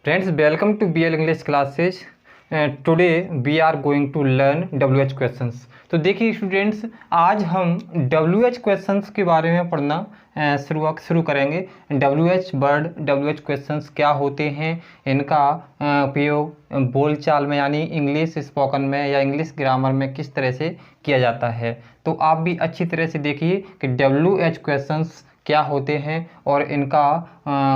Friends, welcome to BL English classes. Today we are going to learn WH questions. तो देखिए students, आज हम WH questions के बारे में पढ़ना शुरू करेंगे। WH वर्ड, WH क्वेश्चंस क्या होते हैं, इनका उपयोग बोलचाल में यानी इंग्लिश स्पोकन में या इंग्लिश ग्रामर में किस तरह से किया जाता है। तो आप भी अच्छी तरह से देखिए कि WH क्वेश्चंस क्या होते हैं और इनका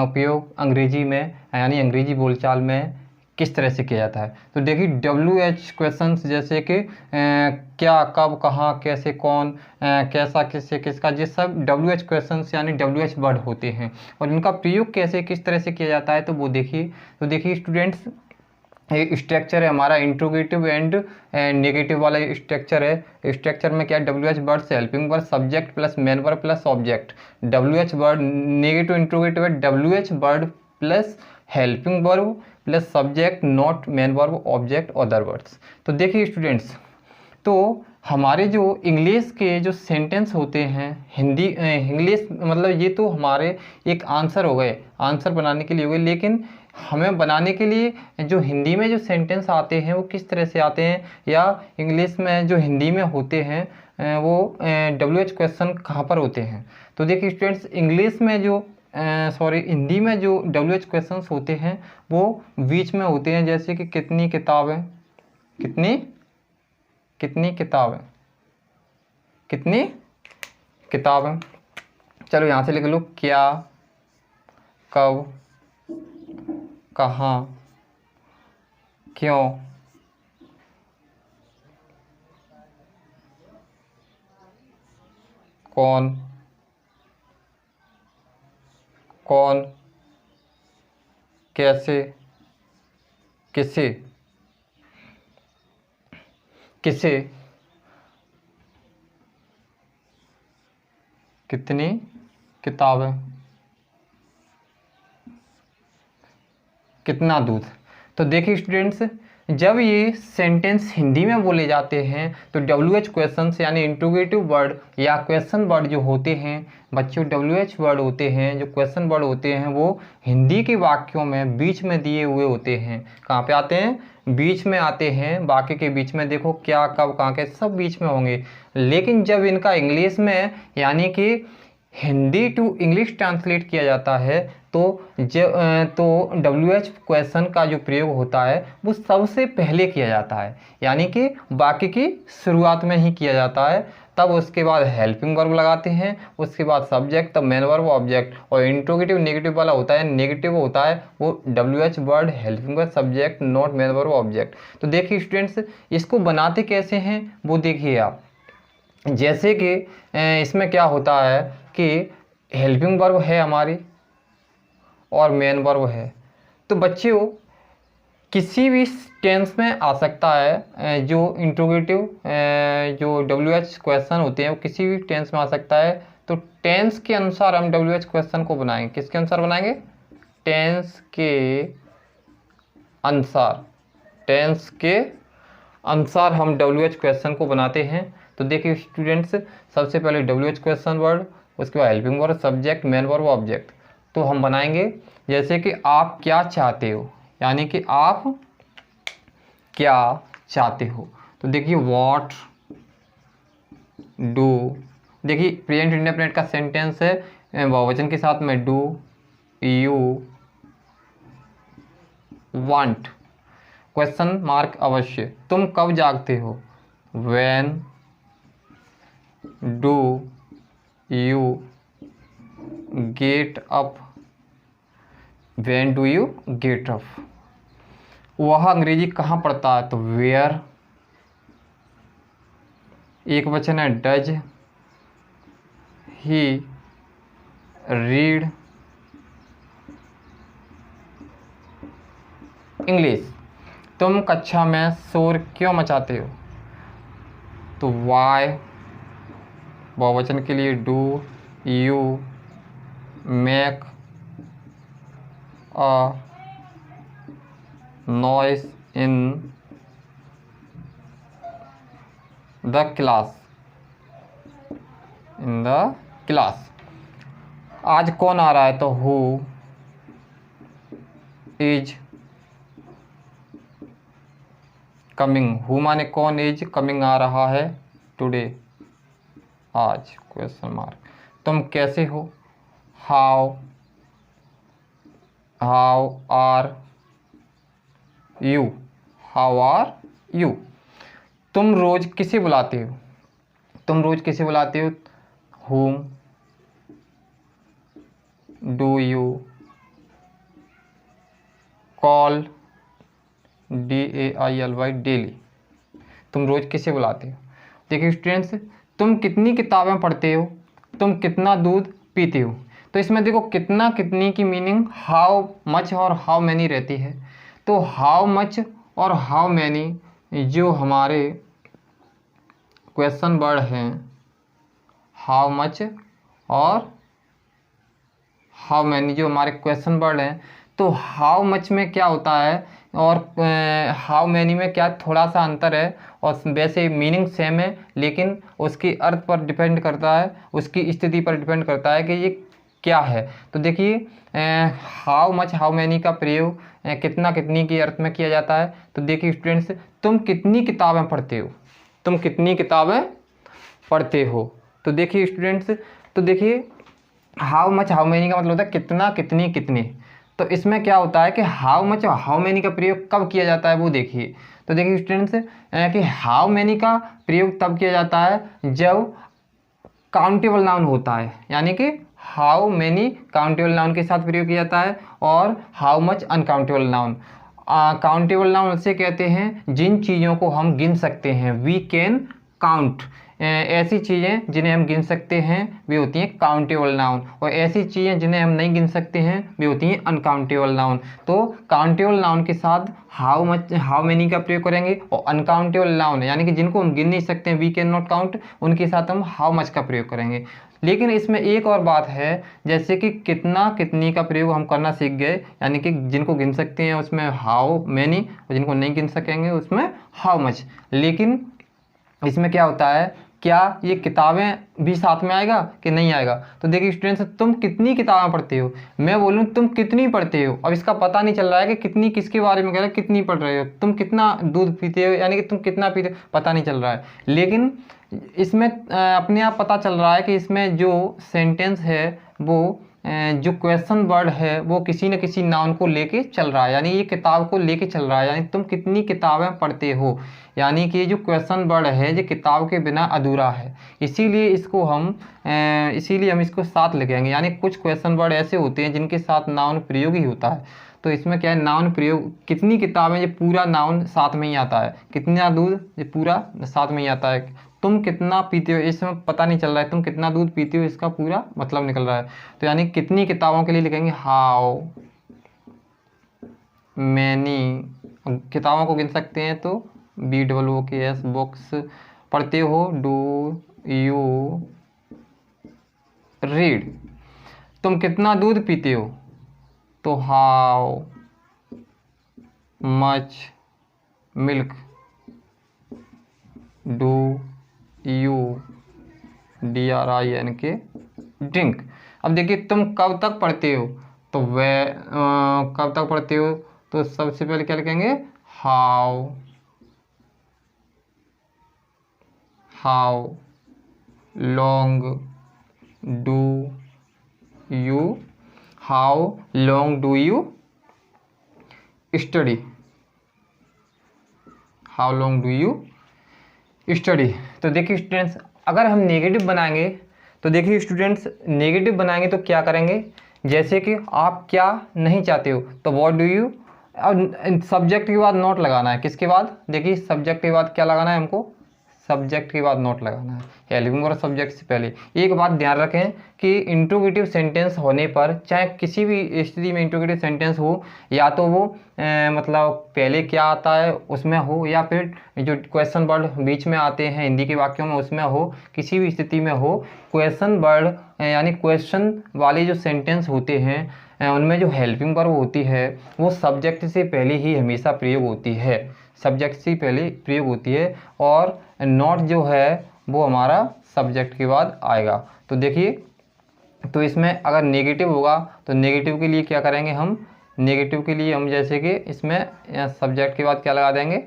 उपयोग अंग्रेजी में यानी अंग्रेजी बोलचाल में किस तरह से किया जाता है। तो देखिए WH क्वेश्चंस जैसे कि क्या, कब, कहाँ, कैसे, कौन, कैसा, किससे, किसका, ये सब WH क्वेश्चंस यानी WH वर्ड होते हैं। और इनका प्रयोग कैसे किस तरह से किया जाता है तो वो देखिए। तो देखिए स्टूडेंट्स, ये स्ट्रक्चर है हमारा इंट्रोगेटिव एंड नेगेटिव वाला स्ट्रक्चर है। स्ट्रक्चर में क्या है, WH वर्ड से helping word subject plus main verb plus object. WH word negative interrogative है WH word plus helping verb plus subject not main verb object other words. तो देखिए students, तो हमारे जो इंग्लिश के जो सेंटेंस होते हैं हिंदी इंग्लिश मतलब ये तो हमारे एक आंसर हो गए, आंसर बनाने के लिए हो गए, लेकिन हमें बनाने के लिए जो हिंदी में जो सेंटेंस आते हैं वो किस तरह से आते हैं या इंग्लिश में जो हिंदी में होते हैं वो WH क्वेश्चन कहाँ पर होते हैं। तो देखिए स्टूडेंट्स, इंग्लिश में जो हिंदी में जो WH क्वेश्चंस होते हैं वो बीच में होते हैं, जैसे कि कितनी किताबें, कितनी किताबें, कितनी किताबें। चलो यहाँ से लिख लो, क्या, कब, कहाँ, क्यों, कौन, कैसे, किसे, कितनी किताबें, कितना दूध। तो देखिए स्टूडेंट्स, जब ये सेंटेंस हिंदी में बोले जाते हैं तो WH क्वेश्चंस यानी इंट्रोगेटिव वर्ड या क्वेश्चन वर्ड जो होते हैं बच्चों, WH वर्ड होते हैं जो क्वेश्चन वर्ड होते हैं वो हिंदी के वाक्यों में बीच में दिए हुए होते हैं। कहाँ पे आते हैं? बीच में आते हैं। वाक्य के बीच में देखो, क्या, कब, कहाँ के सब बीच में होंगे। लेकिन जब इनका इंग्लिश में यानी कि हिंदी टू इंग्लिश ट्रांसलेट किया जाता है तो WH क्वेश्चन का जो प्रयोग होता है वो सबसे पहले किया जाता है, यानी कि वाक्य की शुरुआत में ही किया जाता है। तब उसके बाद हेल्पिंग वर्ब लगाते हैं, उसके बाद सब्जेक्ट, तब मेन वर्ब ऑब्जेक्ट। और इंट्रोगेटिव नेगेटिव वाला होता है, नेगेटिव होता है वो WH word helping verb subject not main verb object. तो देखिए स्टूडेंट्स, इसको बनाते कैसे हैं वो देखिए आप। जैसे कि इसमें क्या होता है कि हेल्पिंग वर्ब है हमारी और मेन वर्ब है, तो बच्चों किसी भी टेंस में आ सकता है। जो इंट्रोगेटिव जो WH क्वेश्चन होते हैं वो किसी भी टेंस में आ सकता है। तो टेंस के अनुसार हम WH क्वेश्चन को बनाएंगे। किसके अनुसार बनाएंगे? टेंस के अनुसार, टेंस के अनुसार हम WH क्वेश्चन को बनाते हैं। तो देखिए स्टूडेंट्स, सबसे पहले WH क्वेश्चन वर्ड, उसके बाद helping verb subject main verb object. तो हम बनाएंगे जैसे कि आप क्या चाहते हो, यानी कि आप क्या चाहते हो। तो देखिए व्हाट डू, देखिए प्रेजेंट इंडेफिनिट का सेंटेंस है बहुवचन के साथ में do you want, question mark अवश्य। तुम कब जागते हो, when do you get up, when do you get up. वह अंग्रेजी कहाँ पढ़ता है, तो वेयर, एक वचन है डज ही रीड इंग्लिश। तुम कक्षा में शोर क्यों मचाते हो, तो वाई, बहुवचन के लिए do you make a noise in the class, in the class. आज कौन आ रहा है, तो हु इज कमिंग, हु माने कौन, इज कमिंग आ रहा है, टुडे आज, क्वेश्चन मार्क। तुम कैसे हो, how are you, how are you. तुम रोज किसे बुलाते हो, तुम रोज किसे बुलाते हो, whom do you call, DAILY, daily. तुम रोज किसे बुलाते हो। देखिए स्टूडेंट्स, तुम कितनी किताबें पढ़ते हो, तुम कितना दूध पीते हो। तो इसमें देखो कितना कितनी की मीनिंग हाउ मच और हाउ मैनी रहती है। तो हाउ मच और हाउ मैनी जो हमारे क्वेश्चन वर्ड हैं, हाउ मच और हाउ मैनी जो हमारे क्वेश्चन वर्ड हैं, तो हाउ मच में क्या होता है और हाउ मैनी में क्या थोड़ा सा अंतर है, और वैसे मीनिंग सेम है, लेकिन उसकी अर्थ पर डिपेंड करता है, उसकी स्थिति पर डिपेंड करता है कि ये क्या है। तो देखिए हाउ मच हाउ मैनी का प्रयोग कितना कितनी के अर्थ में किया जाता है। तो देखिए स्टूडेंट्स, तुम कितनी किताबें पढ़ते हो, तुम कितनी किताबें पढ़ते हो। तो देखिए स्टूडेंट्स, तो देखिए हाउ मच हाउ मैनी का मतलब होता है कितना कितनी कितने। तो इसमें क्या होता है कि हाउ मच और हाउ मैनी का प्रयोग कब किया जाता है वो देखिए। तो देखिए स्टूडेंट्स कि हाउ मैनी का प्रयोग तब किया जाता है जब काउंटेबल नाउन होता है, यानी कि हाउ मैनी काउंटेबल नाउन के साथ प्रयोग किया जाता है, और how much uncountable noun. Countable noun उसे कहते हैं जिन चीज़ों को हम गिन सकते हैं, वी कैन काउंट। ऐसी चीज़ें जिन्हें हम गिन सकते हैं वे होती हैं काउंटेबल नाउन, और ऐसी चीज़ें जिन्हें हम नहीं गिन सकते हैं वे होती हैं अनकाउंटेबल नाउन। तो काउंटेबल नाउन के साथ हाउ मच हाउ मैनी का प्रयोग करेंगे, और अनकाउंटेबल नाउन यानी कि जिनको हम गिन नहीं सकते हैं, वी कैन नॉट काउंट, उनके साथ हम हाउ मच का प्रयोग करेंगे। लेकिन इसमें एक और बात है, जैसे कि कितना कितनी का प्रयोग हम करना सीख गए, यानी कि जिनको गिन सकते हैं उसमें हाउ मैनी, और जिनको नहीं गिन सकेंगे उसमें हाउ मच। लेकिन इसमें क्या होता है, क्या ये किताबें भी साथ में आएगा कि नहीं आएगा। तो देखिए स्टूडेंट्स, तुम कितनी किताबें पढ़ते हो, मैं बोलूँ तुम कितनी पढ़ते हो, अब इसका पता नहीं चल रहा है कि कितनी किसके बारे में कह रहा है, कितनी पढ़ रहे हो, तुम कितना दूध पीते हो, यानी कि तुम कितना पीते हो पता नहीं चल रहा है। लेकिन इसमें अपने आप पता चल रहा है कि इसमें जो सेंटेंस है वो जो क्वेश्चन वर्ड है वो किसी न किसी नाउन को लेके चल रहा है, यानी ये किताब को लेके चल रहा है, यानी तुम कितनी किताबें पढ़ते हो, यानी कि जो क्वेश्चन वर्ड है जो किताब के बिना अधूरा है, इसीलिए हम इसको साथ लिखेंगे। यानी कुछ क्वेश्चन वर्ड ऐसे होते हैं जिनके साथ नाउन प्रयोग ही होता है। तो इसमें क्या है, नाउन प्रयोग, कितनी किताबें, ये पूरा नाउन साथ में ही आता है, कितना दूध ये पूरा साथ में ही आता है। तुम कितना पीते हो, इसमें पता नहीं चल रहा है तुम कितना दूध पीते हो, इसका पूरा मतलब निकल रहा है। तो यानी कितनी किताबों के लिए लिखेंगे हाउ मैनी, किताबों को गिन सकते हैं तो BOOKS बुक्स, पढ़ते हो डू यू रीड। तुम कितना दूध पीते हो, तो how much milk do you DRINK drink. अब देखिए तुम कब तक पढ़ते हो, तो कब तक पढ़ते हो, तो सबसे पहले क्या लिखेंगे, how long do you study, how long do you study. तो देखिए स्टूडेंट्स, अगर हम नेगेटिव बनाएंगे, तो देखिए स्टूडेंट्स नेगेटिव बनाएंगे तो क्या करेंगे, जैसे कि आप क्या नहीं चाहते हो, तो व्हाट डू यू, और सब्जेक्ट के बाद नॉट लगाना है, किसके बाद, देखिए सब्जेक्ट के बाद क्या लगाना है हमको, सब्जेक्ट के बाद नोट लगाना है, हेल्पिंग वर्ब सब्जेक्ट से पहले। एक बात ध्यान रखें कि इंट्रोगेटिव सेंटेंस होने पर, चाहे किसी भी स्थिति में इंट्रोगेटिव सेंटेंस हो, या तो वो मतलब पहले क्या आता है उसमें हो, या फिर जो क्वेश्चन वर्ड बीच में आते हैं हिंदी के वाक्यों में उसमें हो, किसी भी स्थिति में हो, क्वेश्चन वर्ड यानी क्वेश्चन वाले जो सेंटेंस होते हैं उनमें जो हेल्पिंग वर्ब होती है वो सब्जेक्ट से पहले ही हमेशा प्रयोग होती है, सब्जेक्ट से पहले प्रयोग होती है, और नॉट जो है वो हमारा सब्जेक्ट के बाद आएगा। तो देखिए, तो इसमें अगर नेगेटिव होगा तो नेगेटिव के लिए क्या करेंगे हम, नेगेटिव के लिए हम जैसे कि इसमें सब्जेक्ट के बाद क्या लगा देंगे,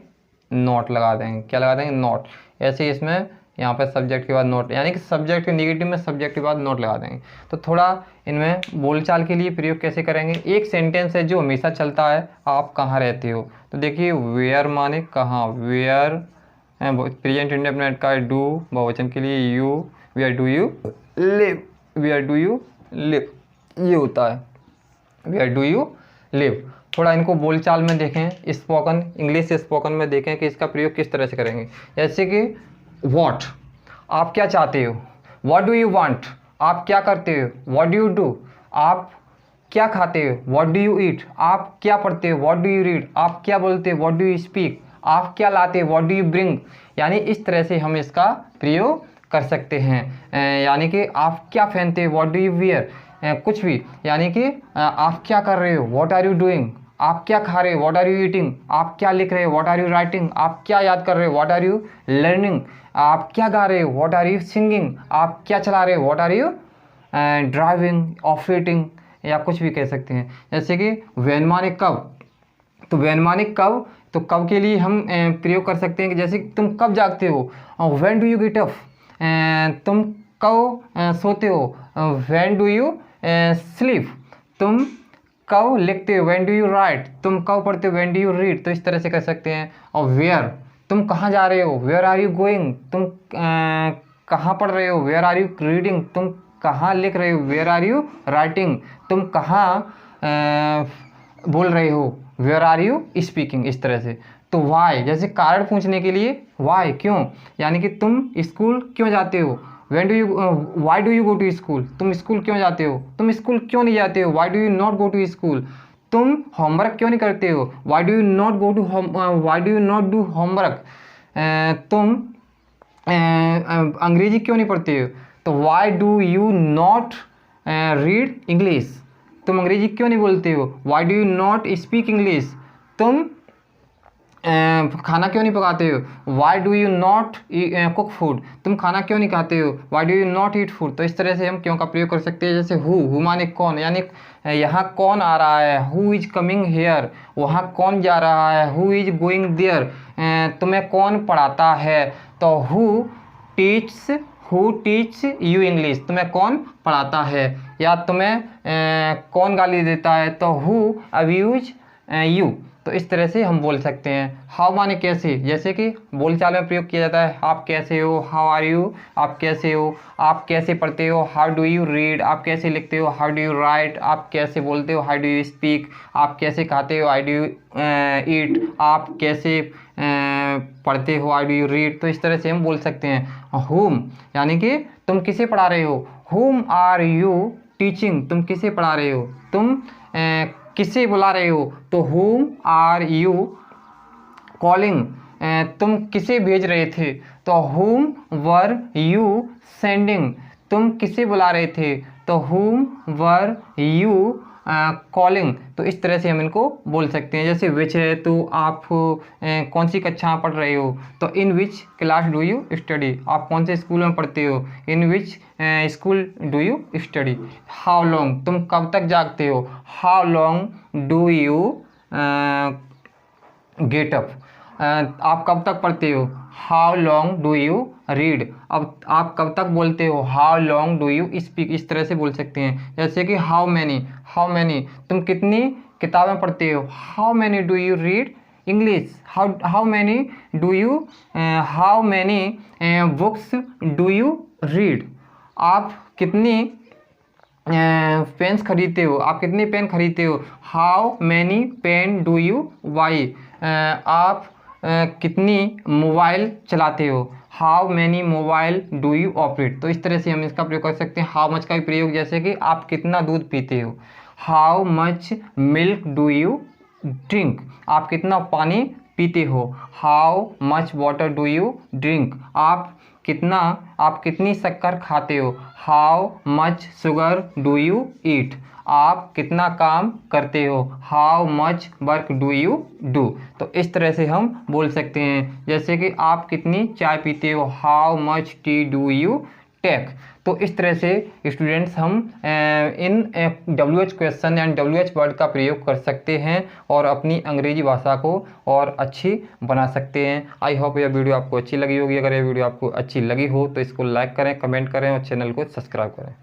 नॉट लगा देंगे। क्या लगा देंगे? नॉट। ऐसे ही इसमें यहाँ पर सब्जेक्ट के बाद नोट, यानी कि सब्जेक्ट के नेगेटिव में सब्जेक्ट के बाद नोट लगा देंगे। तो थोड़ा इनमें बोलचाल के लिए प्रयोग कैसे करेंगे। एक सेंटेंस है जो हमेशा चलता है, आप कहाँ रहते हो। तो देखिए वेयर माने कहाँ, वेयर प्रेजेंट इंडेफिनिट का डू, बहुवचन के लिए you, where do you live, where do you live, ये होता है वेयर डू यू लिव। थोड़ा इनको बोलचाल में देखें, स्पोकन इंग्लिश स्पोकन में देखें कि इसका प्रयोग किस तरह से करेंगे। जैसे कि वॉट, आप क्या चाहते हो। वॉट डू यू वांट, आप क्या करते हो। वॉट डू यू डू, आप क्या खाते हो। वॉट डू यू ईट, आप क्या पढ़ते हो। वॉट डू यू रीड, आप क्या बोलते हो। वॉट डू यू स्पीक, आप क्या लाते हो। वॉट डू यू ब्रिंग, यानी इस तरह से हम इसका प्रयोग कर सकते हैं। यानी कि आप क्या पहनते हो। वॉट डू यू वियर, कुछ भी, यानी कि आप क्या कर रहे हो। वॉट आर यू डूइंग, आप क्या खा रहे हो। वॉट आर यू ईटिंग, आप क्या लिख रहे हो। वॉट आर यू राइटिंग, आप क्या याद कर रहे हो। वॉट आर यू लर्निंग, आप क्या गा रहे हो। वॉट आर यू सिंगिंग, आप क्या चला रहे हो। What are you driving, operating, या कुछ भी कह सकते हैं। जैसे कि व्हेन माने कब, तो व्हेन माने कब, तो कब के लिए हम प्रयोग कर सकते हैं कि जैसे तुम कब जागते हो। When do you get up, तुम कब सोते हो। व्हेन डू यू स्लीप, तुम कब लिखते हो। व्हेन डू यू राइट, तुम कब पढ़ते हो। व्हेन डू यू रीड, तो इस तरह से कर सकते हैं। और वेयर, तुम कहाँ जा रहे हो। वेयर आर यू गोइंग, तुम कहाँ पढ़ रहे हो। वेयर आर यू रीडिंग, तुम कहाँ लिख रहे हो। वेयर आर यू राइटिंग, तुम कहाँ बोल रहे हो। वेयर आर यू स्पीकिंग, इस तरह से। तो वाई, जैसे कारण पूछने के लिए वाई, क्यों, यानी कि तुम स्कूल क्यों जाते हो। When do you, why do you go to school, तुम स्कूल क्यों जाते हो। तुम स्कूल क्यों नहीं जाते हो। Why do you not go to school, तुम होमवर्क क्यों नहीं करते हो। Why do you not go to home, why do you not do homework, तुम अंग्रेजी क्यों नहीं पढ़ते हो। तो why do you not read English, तुम अंग्रेजी क्यों नहीं बोलते हो। Why do you not speak English, तुम खाना क्यों नहीं पकाते हो। Why do you not cook food, तुम खाना क्यों नहीं खाते हो। Why do you not eat food, तो इस तरह से हम क्यों का प्रयोग कर सकते हैं। जैसे हु माने कौन, यानी यहाँ कौन आ रहा है। हु इज कमिंग हेयर, वहाँ कौन जा रहा है। हु इज गोइंग देयर, तुम्हें कौन पढ़ाता है। तो हु टीच यू इंग्लिश, तुम्हें कौन पढ़ाता है। या तुम्हें कौन गाली देता है, तो हु अब्यूज यू, तो इस तरह से हम बोल सकते हैं। हाउ माने कैसे, जैसे कि बोलचाल में प्रयोग किया जाता है। आप कैसे हो, हाउ आर यू, आप कैसे हो। आप कैसे पढ़ते हो, हाउ डू यू रीड, आप कैसे लिखते हो। हाउ डू यू राइट, आप कैसे बोलते हो। हाउ डू यू स्पीक, आप कैसे खाते हो। हाउ डू यू ईट, आप कैसे पढ़ते हो। हाउ डू यू रीड, तो इस तरह से हम बोल सकते हैं। हुम, यानी कि तुम किसे पढ़ा रहे हो। हुम आर यू टीचिंग, तुम किसे पढ़ा रहे हो। तुम किसे बुला रहे हो। तो whom आर यू कॉलिंग, तुम किसे भेज रहे थे। तो whom वर यू सेंडिंग, तुम किसे बुला रहे थे। तो whom वर यू कॉलिंग, तो इस तरह से हम इनको बोल सकते हैं। जैसे विच है, तो आप कौन सी कक्षा पढ़ रहे हो। तो in which class do you study, आप कौन से स्कूल में पढ़ते हो। In which school do you study. How long, तुम कब तक जागते हो। How long do you get up, आप कब तक पढ़ते हो। How long do you read, अब आप कब तक बोलते हो। How long do you speak, इस तरह से बोल सकते हैं। जैसे कि हाउ मैनी, तुम कितनी किताबें पढ़ते हो। How many do you read English, how many books do you read, आप कितनी पेन्स खरीदते हो, आप कितने पेन खरीदते हो। How many pen do you buy, आप कितनी मोबाइल चलाते हो। How many mobile do you operate, तो इस तरह से हम इसका प्रयोग कर सकते हैं। हाउ मच का भी प्रयोग, जैसे कि आप कितना दूध पीते हो। How much milk do you drink, आप कितना पानी पीते हो। How much water do you drink, आप कितनी शक्कर खाते हो। How much sugar do you eat, आप कितना काम करते हो। How much work do you do, तो इस तरह से हम बोल सकते हैं। जैसे कि आप कितनी चाय पीते हो। How much tea do you take, तो इस तरह से स्टूडेंट्स हम इन WH question and WH word का प्रयोग कर सकते हैं और अपनी अंग्रेजी भाषा को और अच्छी बना सकते हैं। आई होप यह वीडियो आपको अच्छी लगी होगी। अगर यह वीडियो आपको अच्छी लगी हो तो इसको लाइक करें, कमेंट करें और चैनल को सब्सक्राइब करें।